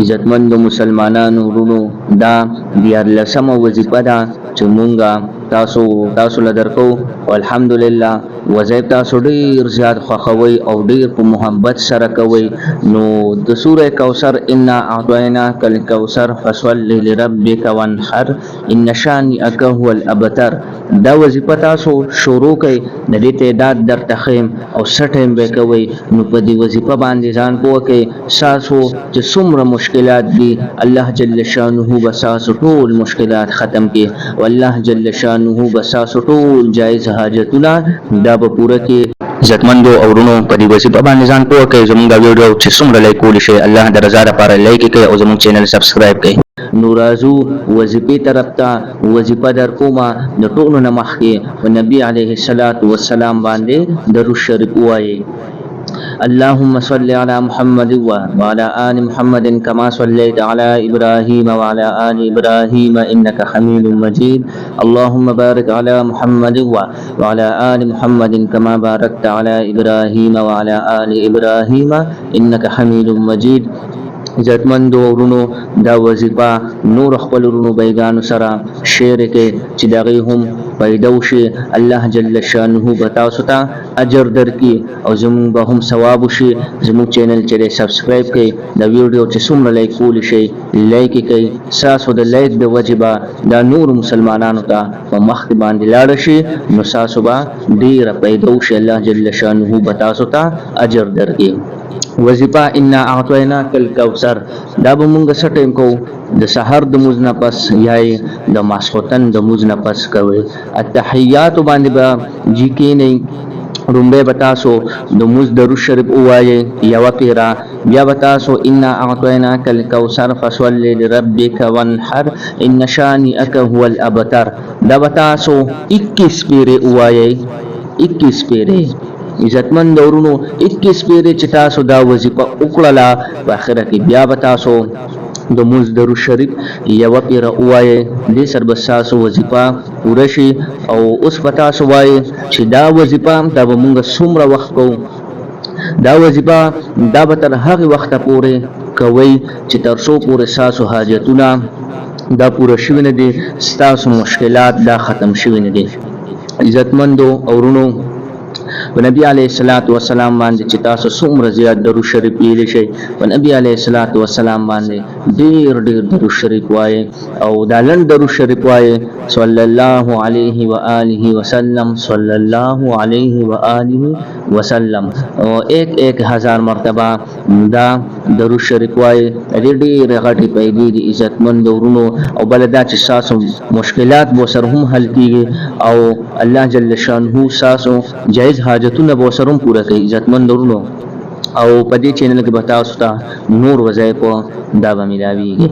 عزتمند مسلمانانو ورونو دا دیارلسمه وظیفه ده چې مونږه تاسو له درکو والحمدلله وظیف تاسو ډیر زیات خوښوي او ډیر په محبت سره کوي. نو د سوره کوثر انا اعطیناک الکوثر فصل لربک وانحر ان شانئک هو الابتر دا وظیفه تاسو شروع کړئ. د دې تعداد در تخیم او سټیم به کوي. نو په دې وظیفه باندې ځان پوه کړئ ساسو چې څومره مشکلات دي الله جل شانه بساسو ټول مشکلات ختم کړي والله جل شانه بساسو ټول جایز حاجتونه دا به پوره کړي. عزتمندو اورونو په دې وظیفه باندې ځان پوه کړئ. زموږ ویډیو چې څومره لایک کولی شي الله د رضا لپاره لایک کړئ او زموږ چینل سبسکرایب کړئ. نو راځو وظیفې طرف ته. وظیفه در کومه د ټولو نه مخکې په نبي علیه الصلاة والسلام باندې درود شریف ووایئ. اللهم صل على محمد وعلى آل محمد كما صليت على إبراهيم وعلى آل إبراهيم إنك حميد مجيد. اللهم بارك على محمد وعلى آل محمد كما باركت على إبراهيم وعلى آل إبراهيم إنك حميد مجيد. عزتمندو ورونو دا وظیفه نور خپل ورونو بیگانو سره شیر کې چې دغه هم پیدا وشي الله جل شانه به تاسو ته اجر درکړي او زموږ به هم ثواب وشي. زموږ چینل چې سبسکرایب کړئ د ویډیو چې څومره لایک کولی شي لایک کړئ. ساسو د لایک د وجبه دا نور مسلمانانو ته په مخ باندې لاړ شي نو ساسو به ډیره پیدا وشي الله جل شانه به تاسو ته اجر درکړي. وظیفه انا اعطیناک الکوثر دا به مونږ سټیم کو د سحر د موز نه پس یا د ماسختن د موز نه پس کوي. التحیات باندې به جکی نه رومبه بتاسو د موز درود شریف وایي یو پیرا بیا بتاسو انا اعطیناک الکوثر فصل لربک وانحر ان شانئک هو الابتر دا بتاسو 21 پیره وایي 21 پیره. عزتمند ورونو 21 پیره چې تاسو دا وظیفه وکړه په اخره کې بیا به تاسو د موز درود شریف یو پیره وایي دې سر به تاسو وظیفه پوره شي. او اوس به تاسو وایي چې دا وظیفه دا به مونږ څومره وخت کوو. دا وظیفه دا به تر هغه وخت پورې کوي چې تر څو پورې تاسو حاجتونه دا پوره شوي نه دي تاسو مشکلات دا ختم شوي نه دي. عزتمندو اورونو په نبی علیه الصلاۃ والسلام باندې چې تاسو څومره زیات درود شریف ویلی شئ په نبی علیه الصلاۃ والسلام باندې ډیر درود شریف وایي او دا لنډ درود شریف وایي صلی الله علیه و آله وسلم صلی الله علیه و آله وسلم او 1000 مرتبه دا درود شریف وایي. ډیر غټي پیدا دي عزتمند ورونو او بلدا چې تاسو مشکلات به سره هم حل کیږي او الله جل شانه تاسو جایز حاجتونه به سره پوره کوي. عزتمند ورونو او په دې چینل کې به تاسو ته نور وظایف دا به ملاويږي.